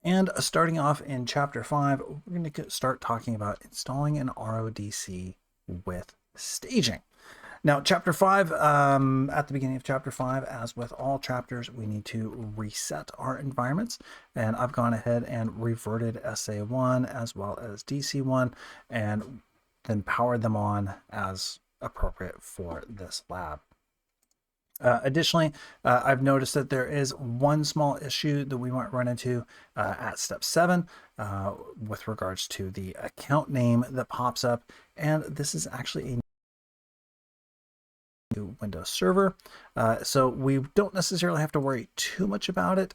And starting off in chapter 5, we're going to start talking about installing an RODC with staging. Now, chapter 5, at the beginning of chapter 5, as with all chapters, we need to reset our environments. And I've gone ahead and reverted SA1 as well as DC1 and then powered them on as appropriate for this lab. Additionally, I've noticed that there is one small issue that we might run into at step 7 with regards to the account name that pops up. And this is actually a new Windows server. So we don't necessarily have to worry too much about it.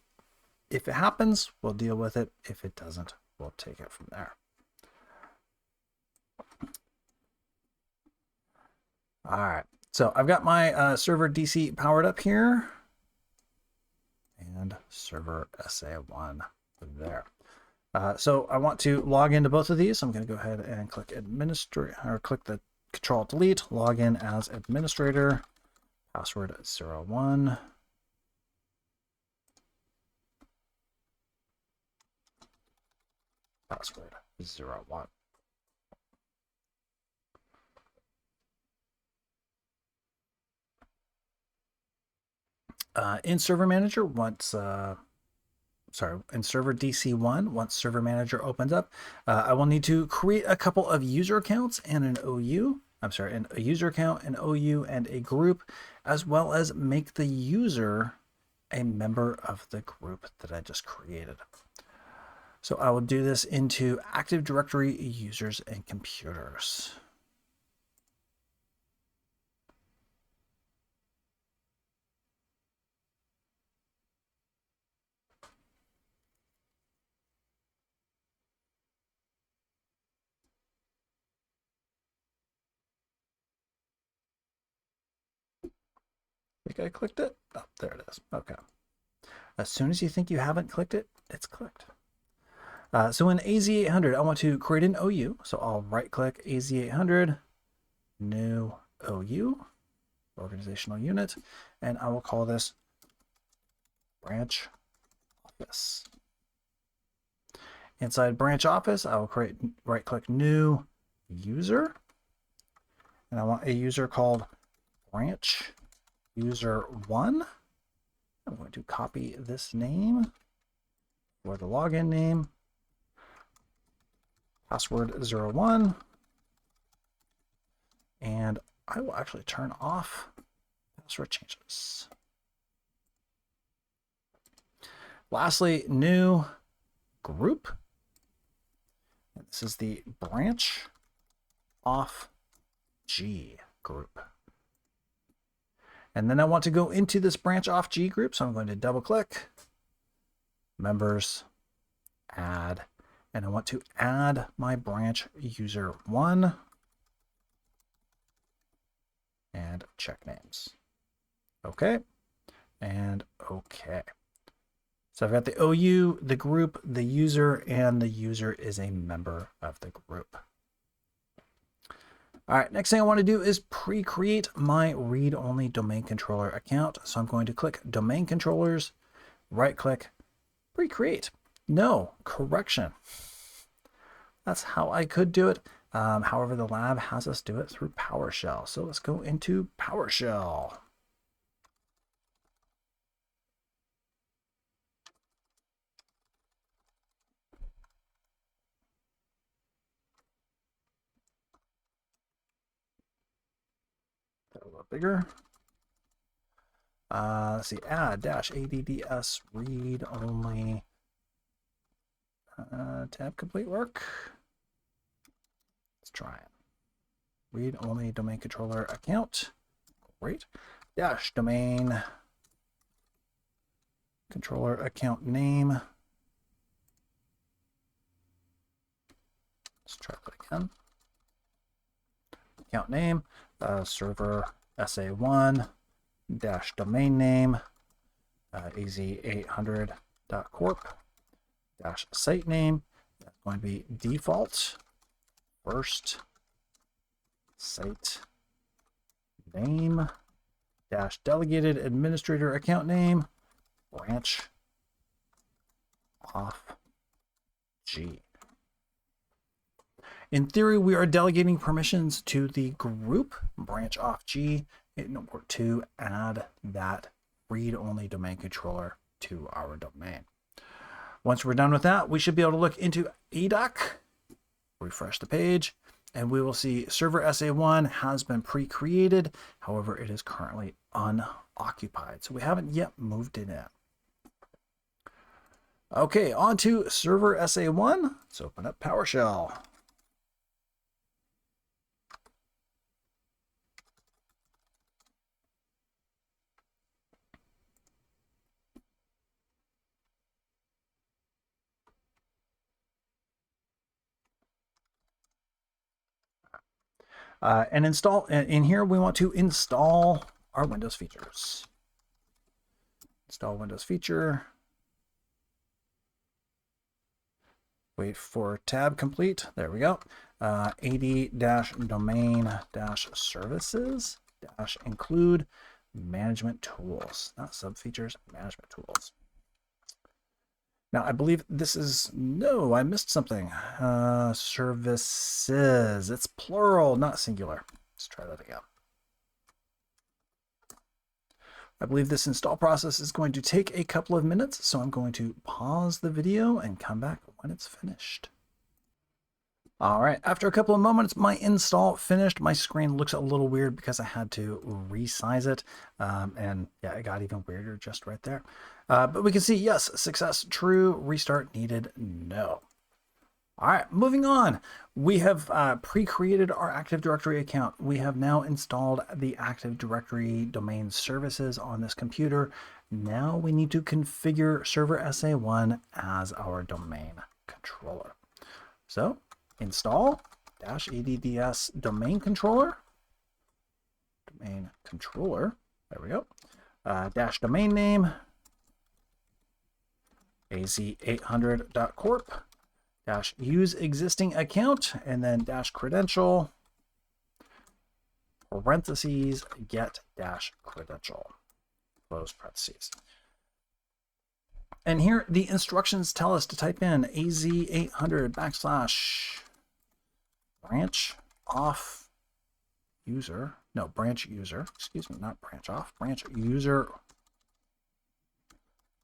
If it happens, we'll deal with it. If it doesn't, we'll take it from there. All right. So I've got my server DC powered up here and server SA1 there. So I want to log into both of these. So I'm going to go ahead and click administrator or click the Control Delete, log in as administrator, password 01. Password 01. In Server Manager, in Server DC1, once Server Manager opens up, I will need to create a couple of user accounts and an OU. A user account, an OU, and a group, as well as make the user a member of the group that I just created. So I will do this into Active Directory users and computers. I think I clicked it. Oh, there it is. Okay. As soon as you think you haven't clicked it, it's clicked. So in AZ800, I want to create an OU. So I'll right click AZ800, new OU, organizational unit, and I will call this branch office. Inside branch office, I will right click new user, and I want a user called branch user 1. I'm going to copy this name for the login name, password 01, and I will actually turn off password changes. Lastly, new group. And this is the branch off G group. And then I want to go into this branch off G group. So I'm going to double click, members, add, and I want to add my branch user 1 and check names. Okay. And okay. So I've got the OU, the group, the user, and the user is a member of the group. All right, next thing I want to do is pre-create my read-only domain controller account. So I'm going to click domain controllers, right-click, pre-create. No, correction. That's how I could do it. However, the lab has us do it through PowerShell. So let's go into PowerShell. A little bigger. Let's see, add -addS read only tab complete work. Let's try it. Read only domain controller account. Great. Dash domain controller account name. Let's try that again. Account name, server SA1 dash domain name, az800.corp dash site name. That's going to be default first site name dash delegated administrator account name branch off G. In theory, we are delegating permissions to the group branch off G in order to add that read-only domain controller to our domain. Once we're done with that, we should be able to look into ADUC, refresh the page, and we will see server SA1 has been pre-created. However, it is currently unoccupied, so we haven't yet moved it in. Okay, on to server SA1. Let's open up PowerShell. And install in here, we want to install our Windows features. Install Windows feature. Wait for tab complete. There we go. AD-domain-services-include management tools, not subfeatures, management tools. Now, I believe this is, no, I missed something. Services, it's plural, not singular. Let's try that again. I believe this install process is going to take a couple of minutes, so I'm going to pause the video and come back when it's finished. All right, after a couple of moments, my install finished. My screen looks a little weird because I had to resize it. And yeah, it got even weirder just right there. But we can see, yes, success, true, restart needed, no. All right, moving on. We have pre-created our Active Directory account. We have now installed the Active Directory domain services on this computer. Now we need to configure server SA1 as our domain controller. So install -adds domain controller. Domain controller. There we go. Dash domain name. az800.corp. Dash use existing account, and then dash credential, parentheses, get dash credential, close parentheses. And here the instructions tell us to type in az800 / branch off user, no, branch user, excuse me, not branch off, branch user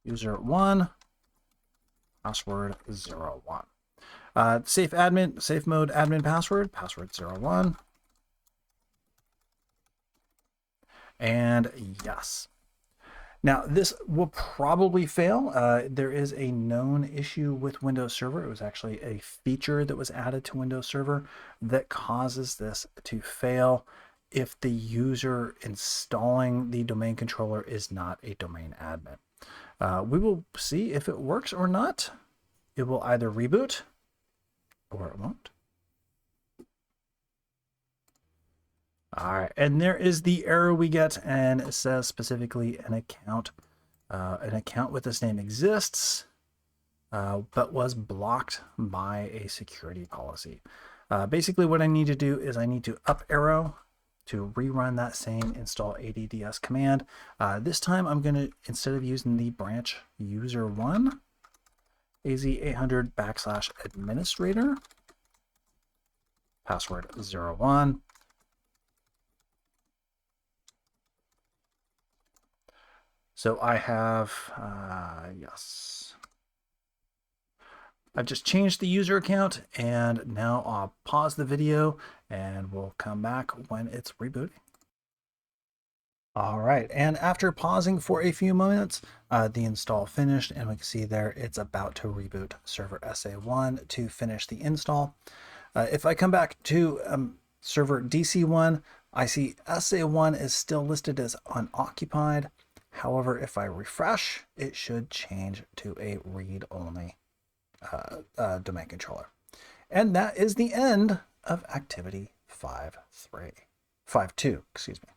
1, password 01. Safe mode admin password 01. And yes. Now this will probably fail. There is a known issue with Windows Server. It was actually a feature that was added to Windows Server that causes this to fail if the user installing the domain controller is not a domain admin. We will see if it works or not. It will either reboot or it won't. All right, and there is the error we get, and it says specifically an account with this name exists, but was blocked by a security policy. Basically, what I need to do is I need to up arrow to rerun that same install ADDS command. This time I'm going to, instead of using the branch user 1, az800 / administrator, password 01. So I have, yes. I've just changed the user account, and now I'll pause the video and we'll come back when it's rebooting. All right, and after pausing for a few moments, the install finished, and we can see there it's about to reboot server SA1 to finish the install. If I come back to server DC1, I see SA1 is still listed as unoccupied. However, if I refresh, it should change to a read-only domain controller. And that is the end of activity 5.2, excuse me.